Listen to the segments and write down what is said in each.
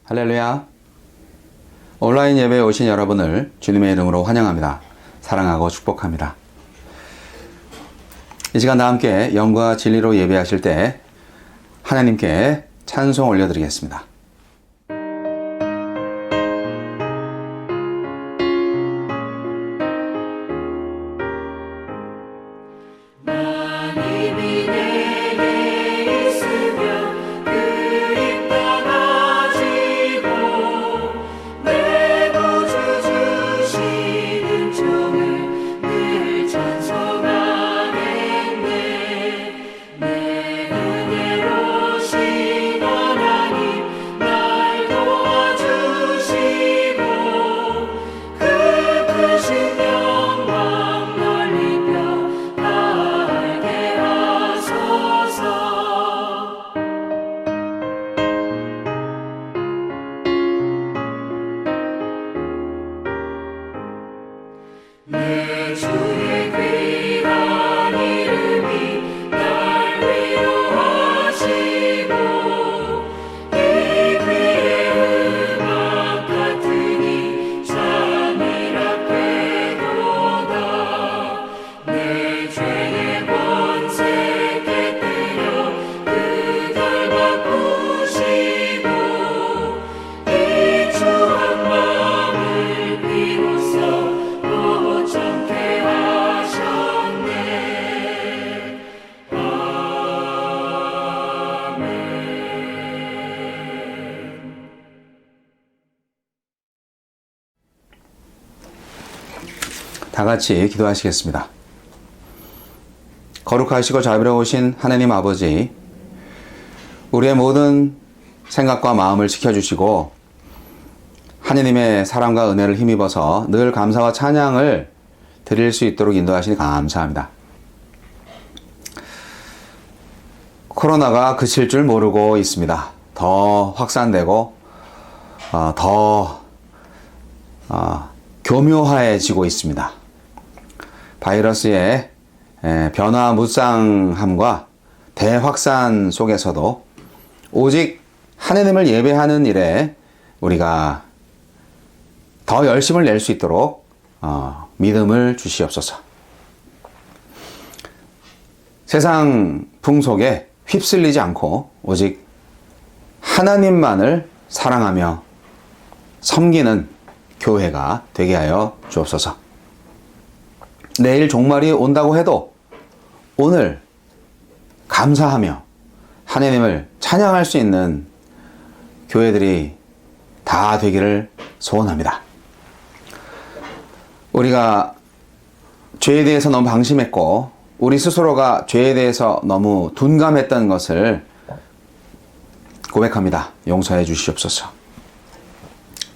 할렐루야. 온라인 예배에 오신 여러분을 주님의 이름으로 환영합니다. 사랑하고 축복합니다. 이 시간 다 함께 영과 진리로 예배하실 때 하나님께 찬송 올려드리겠습니다. 다 같이 기도하시겠습니다. 거룩하시고 자비로우신 하나님 아버지, 우리의 모든 생각과 마음을 지켜주시고 하나님의 사랑과 은혜를 힘입어서 늘 감사와 찬양을 드릴 수 있도록 인도하시니 감사합니다. 코로나가 그칠 줄 모르고 있습니다. 더 확산되고 더 교묘해지고 있습니다. 바이러스의 변화무쌍함과 대확산 속에서도 오직 하나님을 예배하는 일에 우리가 더 열심을 낼 수 있도록 믿음을 주시옵소서. 세상 풍속에 휩쓸리지 않고 오직 하나님만을 사랑하며 섬기는 교회가 되게 하여 주옵소서. 내일 종말이 온다고 해도 오늘 감사하며 하나님을 찬양할 수 있는 교회들이 다 되기를 소원합니다. 우리가 죄에 대해서 너무 방심했고 우리 스스로가 죄에 대해서 너무 둔감했던 것을 고백합니다. 용서해 주시옵소서.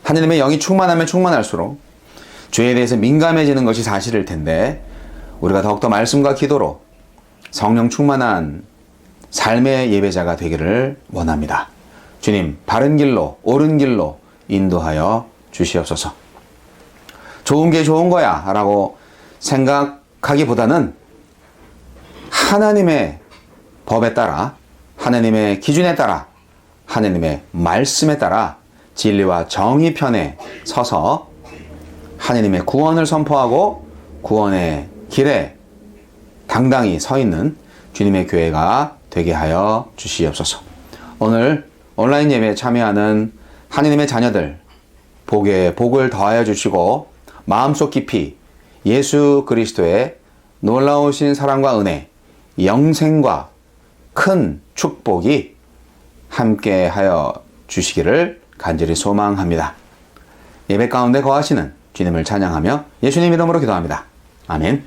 하나님의 영이 충만하면 충만할수록 죄에 대해서 민감해지는 것이 사실일 텐데 우리가 더욱더 말씀과 기도로 성령 충만한 삶의 예배자가 되기를 원합니다. 주님, 바른 길로, 옳은 길로 인도하여 주시옵소서. 좋은 게 좋은 거야 라고 생각하기보다는 하나님의 법에 따라, 하나님의 기준에 따라, 하나님의 말씀에 따라 진리와 정의 편에 서서 하나님의 구원을 선포하고 구원의 길에 당당히 서 있는 주님의 교회가 되게 하여 주시옵소서. 오늘 온라인 예배에 참여하는 하나님의 자녀들 복에 복을 더하여 주시고 마음속 깊이 예수 그리스도의 놀라우신 사랑과 은혜, 영생과 큰 축복이 함께 하여 주시기를 간절히 소망합니다. 예배 가운데 거하시는 주님을 찬양하며 예수님 이름으로 기도합니다. 아멘.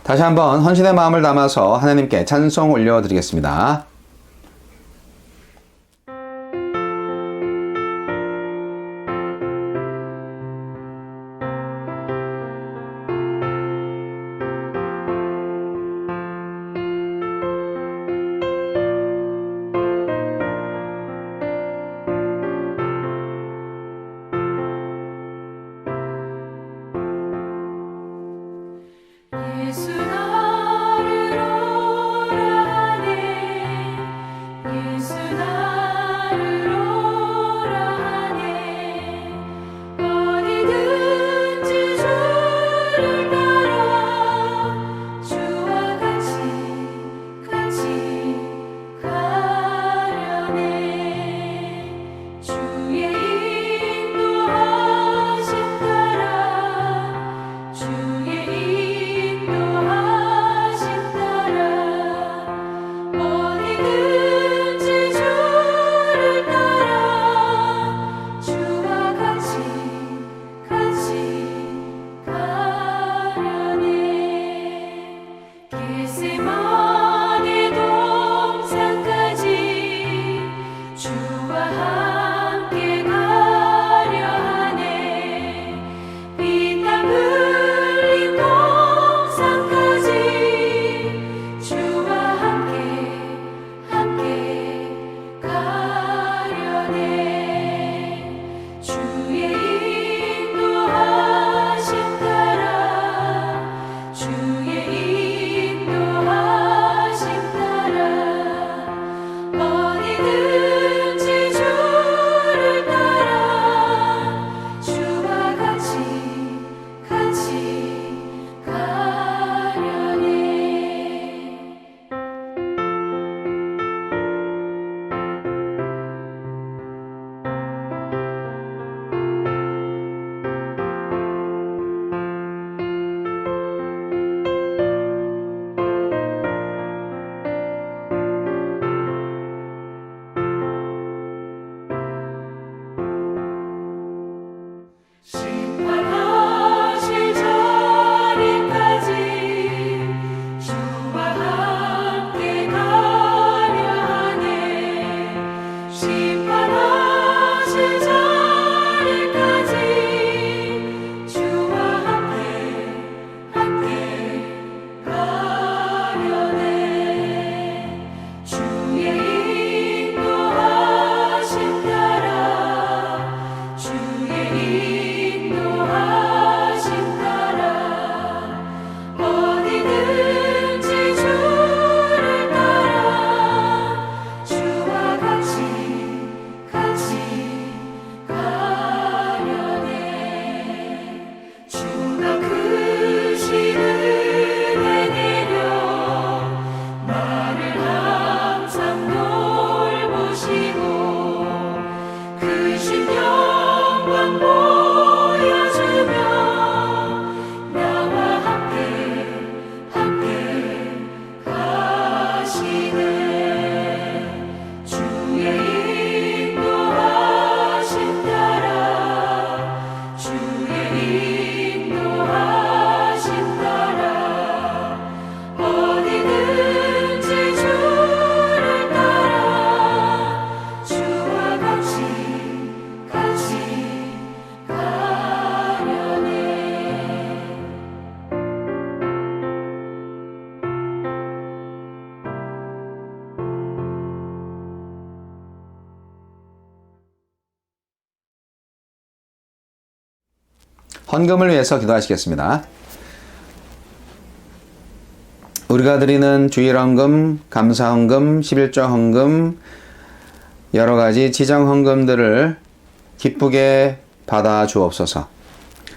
다시 한번 헌신의 마음을 담아서 하나님께 찬송 올려드리겠습니다. 헌금을 위해서 기도하시겠습니다. 우리가 드리는 주일 헌금, 감사 헌금, 11조 헌금, 여러 가지 지정 헌금들을 기쁘게 받아 주옵소서.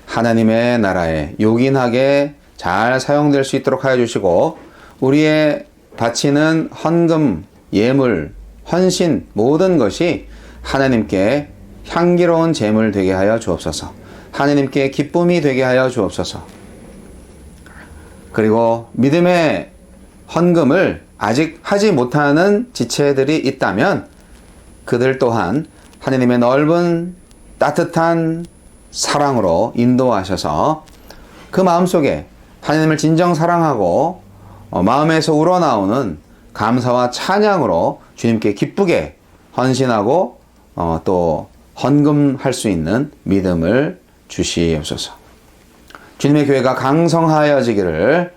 하나님의 나라에 요긴하게 잘 사용될 수 있도록 하여 주시고, 우리의 바치는 헌금, 예물, 헌신 모든 것이 하나님께 향기로운 제물 되게 하여 주옵소서. 하나님께 기쁨이 되게 하여 주옵소서. 그리고 믿음의 헌금을 아직 하지 못하는 지체들이 있다면 그들 또한 하나님의 넓은 따뜻한 사랑으로 인도하셔서 그 마음속에 하나님을 진정 사랑하고 마음에서 우러나오는 감사와 찬양으로 주님께 기쁘게 헌신하고 또 헌금할 수 있는 믿음을 주시옵소서. 주님의 교회가 강성하여지기를,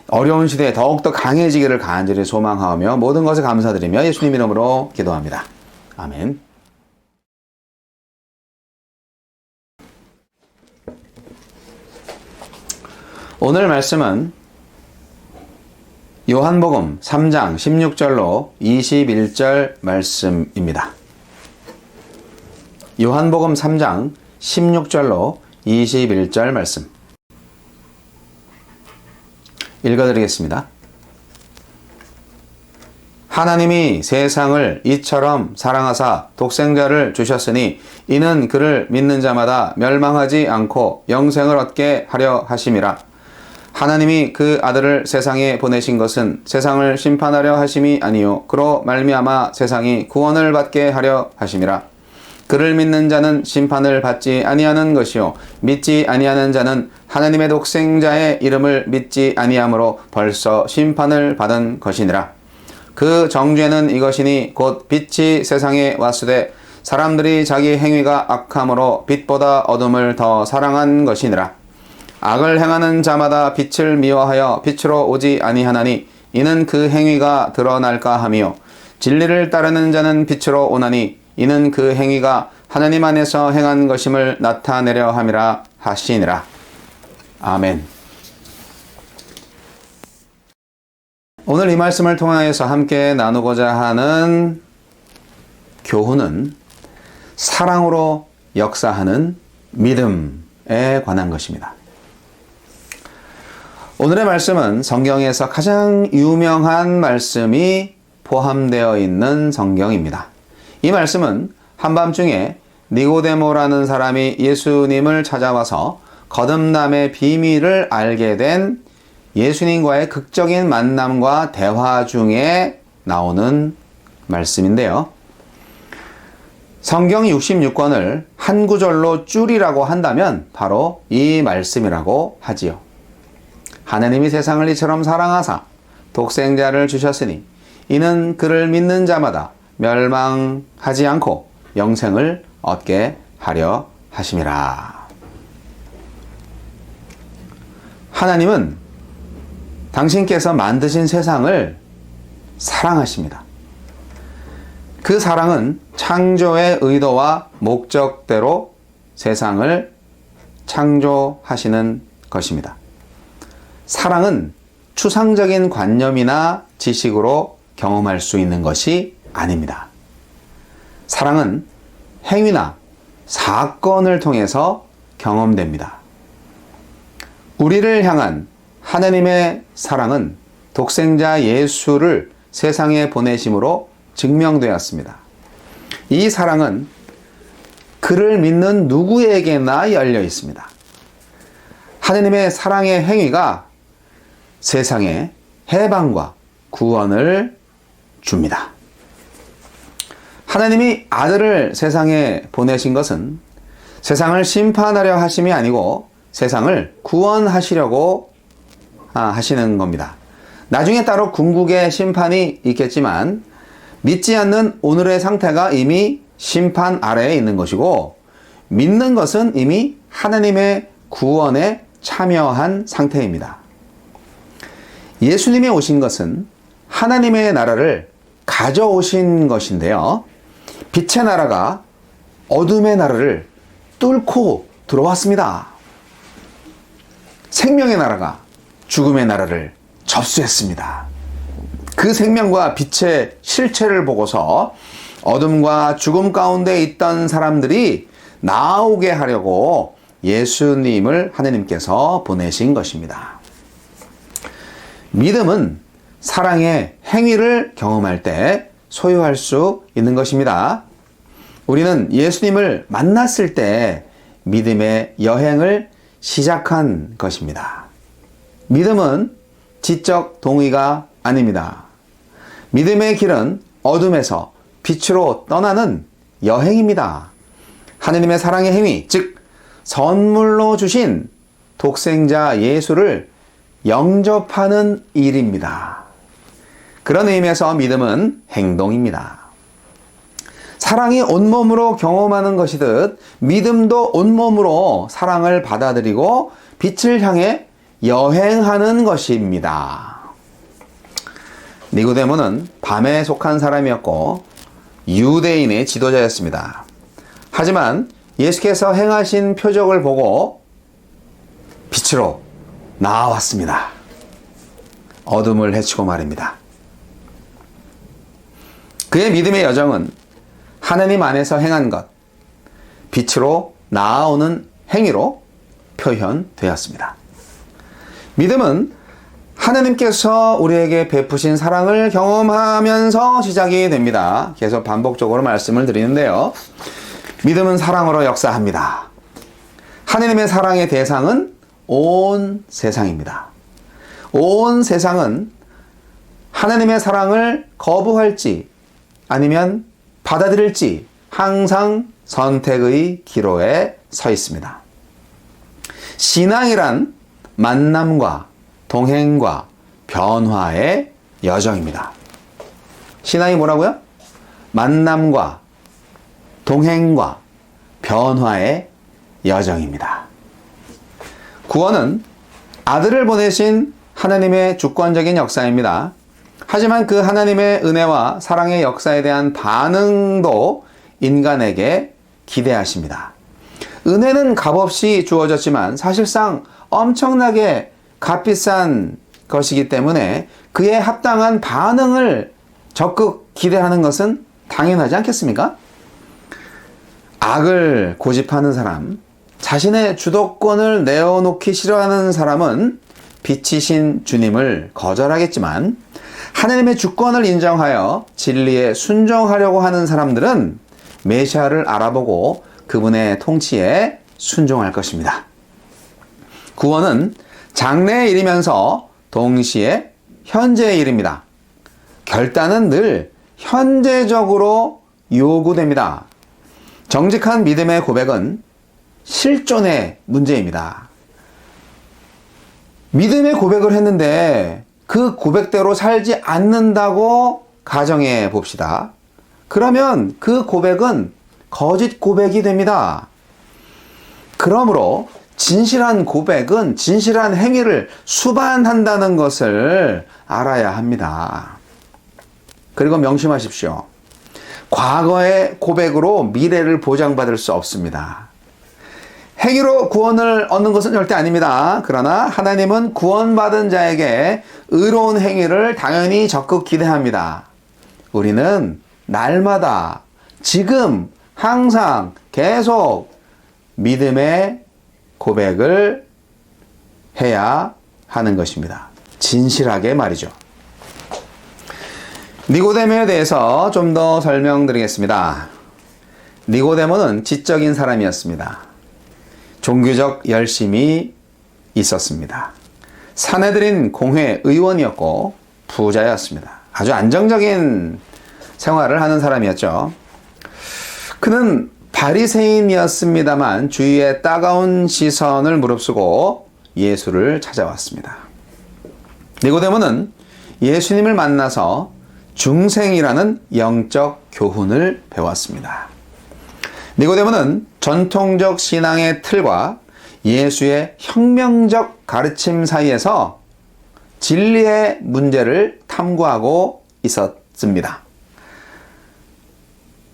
어려운 시대에 더욱더 강해지기를 간절히 소망하며 모든 것에 감사드리며 예수님 이름으로 기도합니다. 아멘. 오늘 말씀은 요한복음 3장 16절로 21절 말씀입니다. 요한복음 3장 16절로 21절 말씀 읽어드리겠습니다. 하나님이 세상을 이처럼 사랑하사 독생자를 주셨으니 이는 그를 믿는 자마다 멸망하지 않고 영생을 얻게 하려 하심이라. 하나님이 그 아들을 세상에 보내신 것은 세상을 심판하려 하심이 아니요 그로 말미암아 세상이 구원을 받게 하려 하심이라. 그를 믿는 자는 심판을 받지 아니하는 것이요 믿지 아니하는 자는 하나님의 독생자의 이름을 믿지 아니함으로 벌써 심판을 받은 것이니라. 그 정죄는 이것이니 곧 빛이 세상에 왔으되 사람들이 자기 행위가 악함으로 빛보다 어둠을 더 사랑한 것이니라. 악을 행하는 자마다 빛을 미워하여 빛으로 오지 아니하나니 이는 그 행위가 드러날까 하며 진리를 따르는 자는 빛으로 오나니 이는 그 행위가 하나님 안에서 행한 것임을 나타내려 함이라 하시니라. 아멘. 오늘 이 말씀을 통하여서 함께 나누고자 하는 교훈은 사랑으로 역사하는 믿음에 관한 것입니다. 오늘의 말씀은 성경에서 가장 유명한 말씀이 포함되어 있는 성경입니다. 이 말씀은 한밤중에 니고데모라는 사람이 예수님을 찾아와서 거듭남의 비밀을 알게 된 예수님과의 극적인 만남과 대화 중에 나오는 말씀인데요. 성경 66권을 한 구절로 줄이라고 한다면 바로 이 말씀이라고 하지요. 하나님이 세상을 이처럼 사랑하사 독생자를 주셨으니 이는 그를 믿는 자마다 멸망하지 않고 영생을 얻게 하려 하심이라. 하나님은 당신께서 만드신 세상을 사랑하십니다. 그 사랑은 창조의 의도와 목적대로 세상을 창조하시는 것입니다. 사랑은 추상적인 관념이나 지식으로 경험할 수 있는 것이 아닙니다. 사랑은 행위나 사건을 통해서 경험됩니다. 우리를 향한 하나님의 사랑은 독생자 예수를 세상에 보내심으로 증명되었습니다. 이 사랑은 그를 믿는 누구에게나 열려 있습니다. 하나님의 사랑의 행위가 세상에 해방과 구원을 줍니다. 하나님이 아들을 세상에 보내신 것은 세상을 심판하려 하심이 아니고 세상을 구원하시려고 하시는 겁니다. 나중에 따로 궁극의 심판이 있겠지만 믿지 않는 오늘의 상태가 이미 심판 아래에 있는 것이고 믿는 것은 이미 하나님의 구원에 참여한 상태입니다. 예수님이 오신 것은 하나님의 나라를 가져오신 것인데요. 빛의 나라가 어둠의 나라를 뚫고 들어왔습니다. 생명의 나라가 죽음의 나라를 접수했습니다. 그 생명과 빛의 실체를 보고서 어둠과 죽음 가운데 있던 사람들이 나오게 하려고 예수님을 하나님께서 보내신 것입니다. 믿음은 사랑의 행위를 경험할 때 소유할 수 있는 것입니다. 우리는 예수님을 만났을 때 믿음의 여행을 시작한 것입니다. 믿음은 지적 동의가 아닙니다. 믿음의 길은 어둠에서 빛으로 떠나는 여행입니다. 하나님의 사랑의 행위, 즉 선물로 주신 독생자 예수를 영접하는 일입니다. 그런 의미에서 믿음은 행동입니다. 사랑이 온몸으로 경험하는 것이듯 믿음도 온몸으로 사랑을 받아들이고 빛을 향해 여행하는 것입니다. 니고데모는 밤에 속한 사람이었고 유대인의 지도자였습니다. 하지만 예수께서 행하신 표적을 보고 빛으로 나왔습니다. 어둠을 헤치고 말입니다. 그의 믿음의 여정은 하나님 안에서 행한 것, 빛으로 나아오는 행위로 표현되었습니다. 믿음은 하나님께서 우리에게 베푸신 사랑을 경험하면서 시작이 됩니다. 계속 반복적으로 말씀을 드리는데요. 믿음은 사랑으로 역사합니다. 하나님의 사랑의 대상은 온 세상입니다. 온 세상은 하나님의 사랑을 거부할지 아니면 받아들일지 항상 선택의 기로에 서 있습니다. 신앙이란 만남과 동행과 변화의 여정입니다. 신앙이 뭐라고요? 만남과 동행과 변화의 여정입니다. 구원은 아들을 보내신 하나님의 주권적인 역사입니다. 하지만 그 하나님의 은혜와 사랑의 역사에 대한 반응도 인간에게 기대하십니다. 은혜는 값없이 주어졌지만 사실상 엄청나게 값비싼 것이기 때문에 그에 합당한 반응을 적극 기대하는 것은 당연하지 않겠습니까? 악을 고집하는 사람, 자신의 주도권을 내어놓기 싫어하는 사람은 빛이신 주님을 거절하겠지만 하나님의 주권을 인정하여 진리에 순종하려고 하는 사람들은 메시아를 알아보고 그분의 통치에 순종할 것입니다. 구원은 장래의 일이면서 동시에 현재의 일입니다. 결단은 늘 현재적으로 요구됩니다. 정직한 믿음의 고백은 실존의 문제입니다. 믿음의 고백을 했는데 그 고백대로 살지 않는다고 가정해 봅시다. 그러면 그 고백은 거짓 고백이 됩니다. 그러므로 진실한 고백은 진실한 행위를 수반한다는 것을 알아야 합니다. 그리고 명심하십시오. 과거의 고백으로 미래를 보장받을 수 없습니다. 행위로 구원을 얻는 것은 절대 아닙니다. 그러나 하나님은 구원받은 자에게 의로운 행위를 당연히 적극 기대합니다. 우리는 날마다 지금 항상 계속 믿음의 고백을 해야 하는 것입니다. 진실하게 말이죠. 니고데모에 대해서 좀 더 설명드리겠습니다. 니고데모는 지적인 사람이었습니다. 종교적 열심이 있었습니다. 사내들인 공회 의원이었고 부자였습니다. 아주 안정적인 생활을 하는 사람이었죠. 그는 바리새인이었습니다만 주위의 따가운 시선을 무릅쓰고 예수를 찾아왔습니다. 니고데모는 예수님을 만나서 중생이라는 영적 교훈을 배웠습니다. 니고데모는 전통적 신앙의 틀과 예수의 혁명적 가르침 사이에서 진리의 문제를 탐구하고 있었습니다.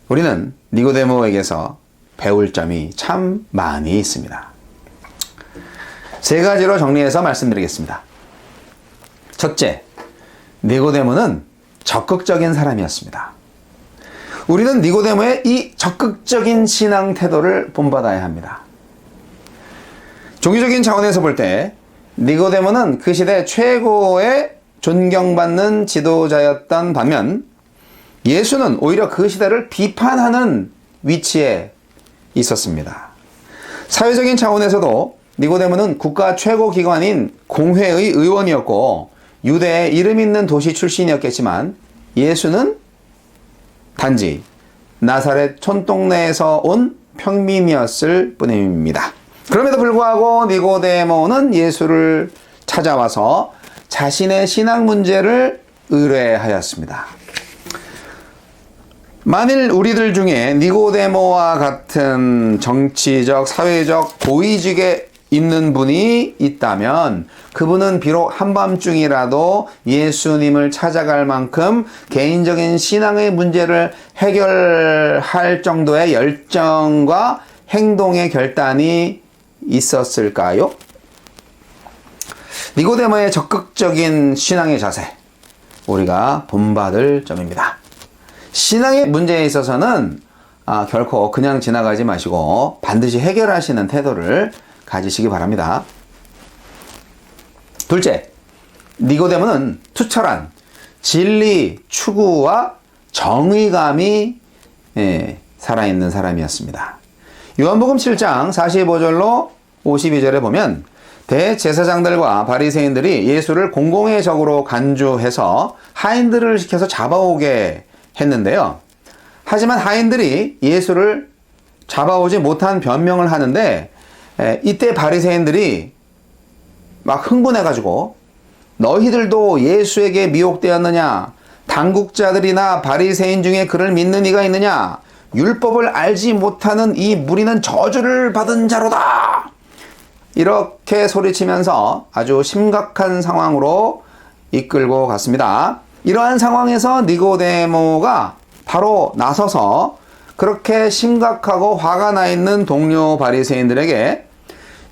우리는 니고데모에게서 배울 점이 참 많이 있습니다. 세 가지로 정리해서 말씀드리겠습니다. 첫째, 니고데모는 적극적인 사람이었습니다. 우리는 니고데모의 이 적극적인 신앙 태도를 본받아야 합니다. 종교적인 차원에서 볼 때 니고데모는 그 시대 최고의 존경받는 지도자였던 반면 예수는 오히려 그 시대를 비판하는 위치에 있었습니다. 사회적인 차원에서도 니고데모는 국가 최고 기관인 공회의 의원이었고 유대의 이름 있는 도시 출신이었겠지만 예수는 단지 나사렛 촌동네에서 온 평민이었을 뿐입니다. 그럼에도 불구하고 니고데모는 예수를 찾아와서 자신의 신앙 문제를 의뢰하였습니다. 만일 우리들 중에 니고데모와 같은 정치적, 사회적 고위직에 있는 분이 있다면 그분은 비록 한밤중이라도 예수님을 찾아갈 만큼 개인적인 신앙의 문제를 해결할 정도의 열정과 행동의 결단이 있었을까요? 니고데모의 적극적인 신앙의 자세, 우리가 본받을 점입니다. 신앙의 문제에 있어서는 결코 그냥 지나가지 마시고 반드시 해결하시는 태도를 가지시기 바랍니다. 둘째, 니고데모는 투철한 진리 추구와 정의감이 살아있는 사람이었습니다. 요한복음 7장 45절로 52절에 보면 대제사장들과 바리새인들이 예수를 공공의 적으로 간주해서 하인들을 시켜서 잡아오게 했는데요. 하지만 하인들이 예수를 잡아오지 못한 변명을 하는데 이때 바리새인들이 막 흥분해가지고 너희들도 예수에게 미혹되었느냐? 당국자들이나 바리새인 중에 그를 믿는 이가 있느냐? 율법을 알지 못하는 이 무리는 저주를 받은 자로다. 이렇게 소리치면서 아주 심각한 상황으로 이끌고 갔습니다. 이러한 상황에서 니고데모가 바로 나서서 그렇게 심각하고 화가 나 있는 동료 바리새인들에게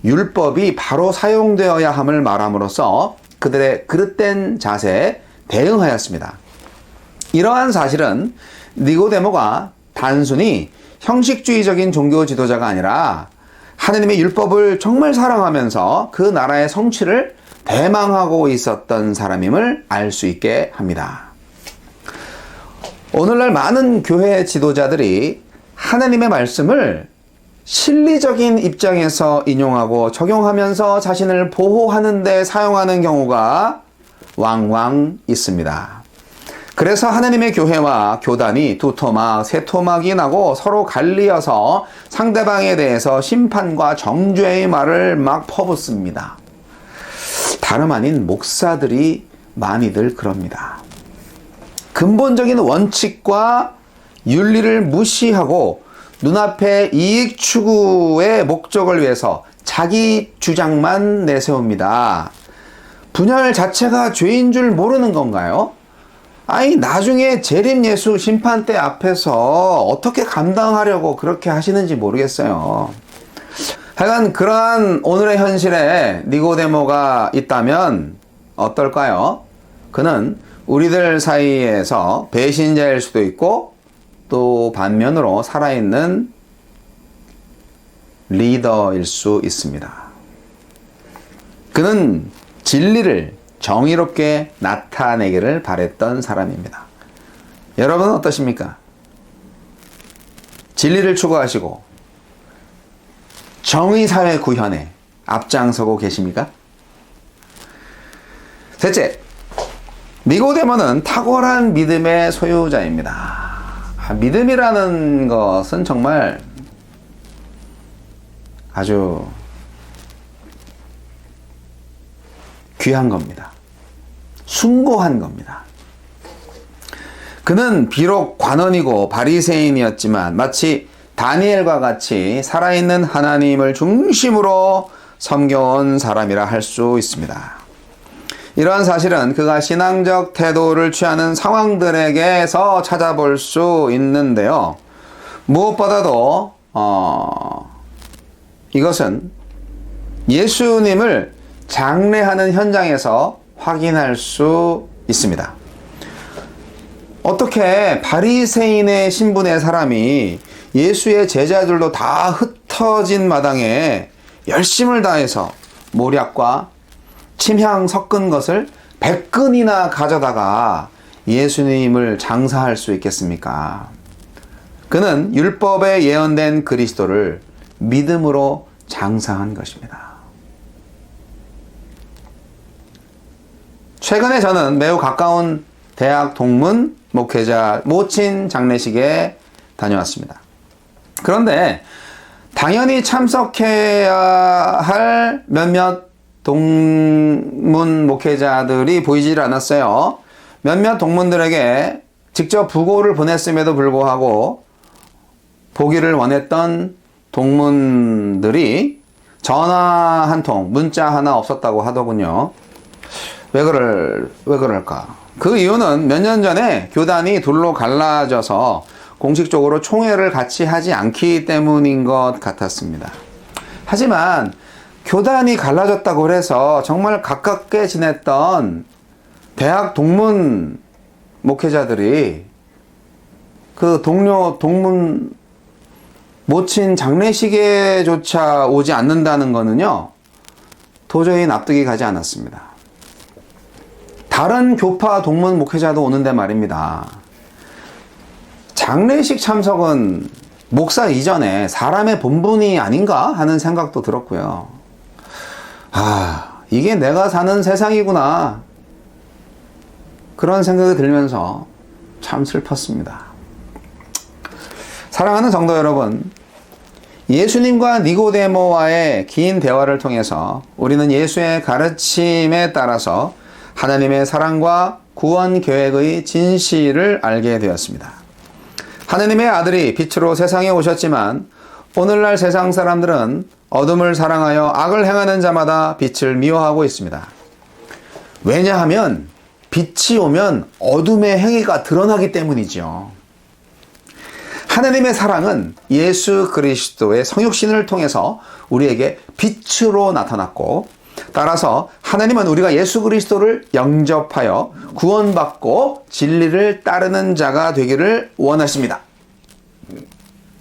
율법이 바로 사용되어야 함을 말함으로써 그들의 그릇된 자세에 대응하였습니다. 이러한 사실은 니고데모가 단순히 형식주의적인 종교 지도자가 아니라 하느님의 율법을 정말 사랑하면서 그 나라의 성취를 대망하고 있었던 사람임을 알 수 있게 합니다. 오늘날 많은 교회 지도자들이 하나님의 말씀을 실리적인 입장에서 인용하고 적용하면서 자신을 보호하는 데 사용하는 경우가 왕왕 있습니다. 그래서 하나님의 교회와 교단이 두 토막, 세 토막이 나고 서로 갈리어서 상대방에 대해서 심판과 정죄의 말을 막 퍼붓습니다. 다름 아닌 목사들이 많이들 그럽니다. 근본적인 원칙과 윤리를 무시하고 눈앞의 이익 추구의 목적을 위해서 자기 주장만 내세웁니다. 분열 자체가 죄인 줄 모르는 건가요? 아니, 나중에 재림 예수 심판대 앞에서 어떻게 감당하려고 그렇게 하시는지 모르겠어요. 하여간 그러한 오늘의 현실에 니고데모가 있다면 어떨까요? 그는 우리들 사이에서 배신자일 수도 있고 또 반면으로 살아있는 리더일 수 있습니다. 그는 진리를 정의롭게 나타내기를 바랬던 사람입니다. 여러분은 어떠십니까? 진리를 추구하시고 정의사회 구현에 앞장서고 계십니까? 셋째, 니고데모는 탁월한 믿음의 소유자입니다. 믿음이라는 것은 정말 아주 귀한 겁니다. 숭고한 겁니다. 그는 비록 관원이고 바리새인이었지만 마치 다니엘과 같이 살아있는 하나님을 중심으로 섬겨온 사람이라 할 수 있습니다. 이러한 사실은 그가 신앙적 태도를 취하는 상황들에게서 찾아볼 수 있는데요. 무엇보다도 이것은 예수님을 장례하는 현장에서 확인할 수 있습니다. 어떻게 바리새인의 신분의 사람이 예수의 제자들도 다 흩어진 마당에 열심을 다해서 모략과 침향 섞은 것을 100근이나 가져다가 예수님을 장사할 수 있겠습니까? 그는 율법에 예언된 그리스도를 믿음으로 장사한 것입니다. 최근에 저는 매우 가까운 대학 동문 목회자 모친 장례식에 다녀왔습니다. 그런데 당연히 참석해야 할 몇몇 동문 목회자들이 보이질 않았어요. 몇몇 동문들에게 직접 부고를 보냈음에도 불구하고 보기를 원했던 동문들이 전화 한 통, 문자 하나 없었다고 하더군요. 왜 그럴까? 그 이유는 몇 년 전에 교단이 둘로 갈라져서 공식적으로 총회를 같이 하지 않기 때문인 것 같았습니다. 하지만 교단이 갈라졌다고 해서 정말 가깝게 지냈던 대학 동문 목회자들이 그 동료 동문 모친 장례식에조차 오지 않는다는 거는요, 도저히 납득이 가지 않았습니다. 다른 교파 동문 목회자도 오는데 말입니다. 장례식 참석은 목사 이전에 사람의 본분이 아닌가 하는 생각도 들었고요. 이게 내가 사는 세상이구나, 그런 생각이 들면서 참 슬펐습니다. 사랑하는 성도 여러분, 예수님과 니고데모와의 긴 대화를 통해서 우리는 예수의 가르침에 따라서 하나님의 사랑과 구원 계획의 진실을 알게 되었습니다. 하나님의 아들이 빛으로 세상에 오셨지만 오늘날 세상 사람들은 어둠을 사랑하여 악을 행하는 자마다 빛을 미워하고 있습니다. 왜냐하면 빛이 오면 어둠의 행위가 드러나기 때문이죠. 하나님의 사랑은 예수 그리스도의 성육신을 통해서 우리에게 빛으로 나타났고, 따라서 하나님은 우리가 예수 그리스도를 영접하여 구원받고 진리를 따르는 자가 되기를 원하십니다.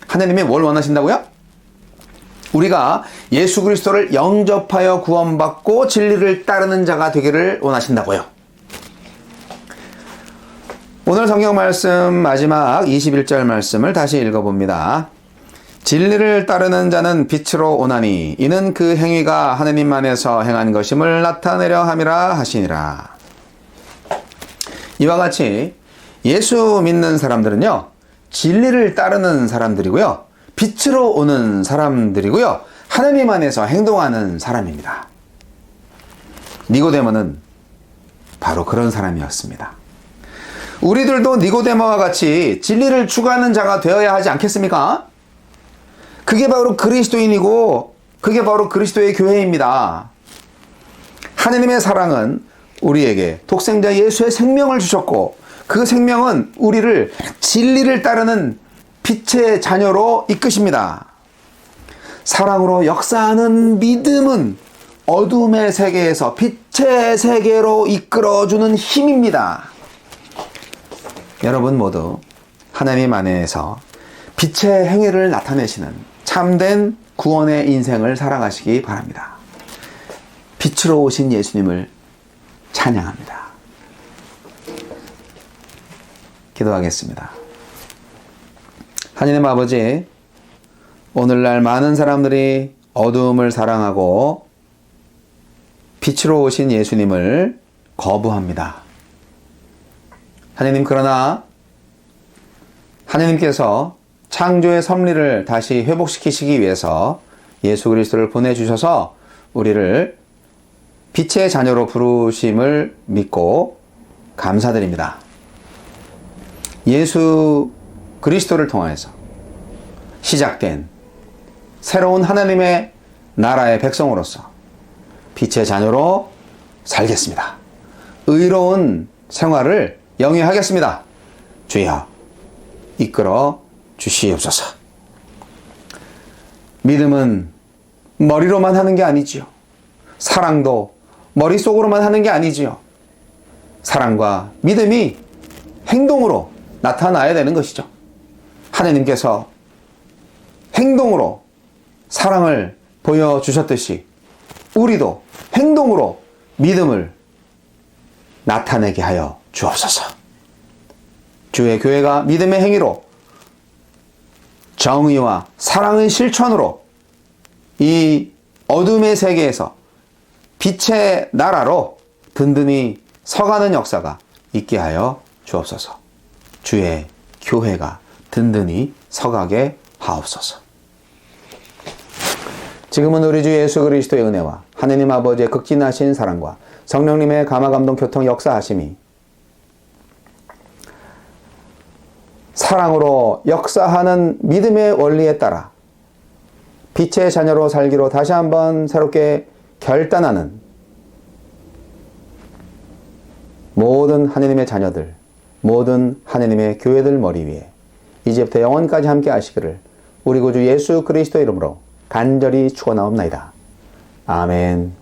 하나님이 뭘 원하신다고요? 우리가 예수 그리스도를 영접하여 구원받고 진리를 따르는 자가 되기를 원하신다고요. 오늘 성경 말씀 마지막 21절 말씀을 다시 읽어봅니다. 진리를 따르는 자는 빛으로 오나니 이는 그 행위가 하느님 안에서 행한 것임을 나타내려 함이라 하시니라. 이와 같이 예수 믿는 사람들은요, 진리를 따르는 사람들이고요, 빛으로 오는 사람들이고요, 하느님 안에서 행동하는 사람입니다. 니고데모는 바로 그런 사람이었습니다. 우리들도 니고데모와 같이 진리를 추구하는 자가 되어야 하지 않겠습니까? 그게 바로 그리스도인이고 그게 바로 그리스도의 교회입니다. 하느님의 사랑은 우리에게 독생자 예수의 생명을 주셨고, 그 생명은 우리를 진리를 따르는 빛의 자녀로 이끄십니다. 사랑으로 역사하는 믿음은 어둠의 세계에서 빛의 세계로 이끌어주는 힘입니다. 여러분 모두 하나님 안에서 빛의 행위를 나타내시는 참된 구원의 인생을 살아가시기 바랍니다. 빛으로 오신 예수님을 찬양합니다. 기도하겠습니다. 하나님 아버지, 오늘날 많은 사람들이 어두움을 사랑하고 빛으로 오신 예수님을 거부합니다. 하나님, 그러나 하나님께서 창조의 섭리를 다시 회복시키시기 위해서 예수 그리스도를 보내주셔서 우리를 빛의 자녀로 부르심을 믿고 감사드립니다. 예수 그리스도를 통해서 시작된 새로운 하나님의 나라의 백성으로서 빛의 자녀로 살겠습니다. 의로운 생활을 영위하겠습니다. 주여, 이끌어 주시옵소서. 믿음은 머리로만 하는 게 아니지요. 사랑도 머릿속으로만 하는 게 아니지요. 사랑과 믿음이 행동으로 나타나야 되는 것이죠. 하나님께서 행동으로 사랑을 보여주셨듯이 우리도 행동으로 믿음을 나타내게 하여 주옵소서. 주의 교회가 믿음의 행위로, 정의와 사랑의 실천으로 이 어둠의 세계에서 빛의 나라로 든든히 서가는 역사가 있게 하여 주옵소서. 주의 교회가 든든히 서가게 하옵소서. 지금은 우리 주 예수 그리스도의 은혜와 하느님 아버지의 극진하신 사랑과 성령님의 감화감동 교통 역사하심이 사랑으로 역사하는 믿음의 원리에 따라 빛의 자녀로 살기로 다시 한번 새롭게 결단하는 모든 하느님의 자녀들, 모든 하느님의 교회들 머리 위에 이제부터 영원까지 함께 하시기를 우리 구주 예수 그리스도 이름으로 간절히 축원하옵나이다. 아멘.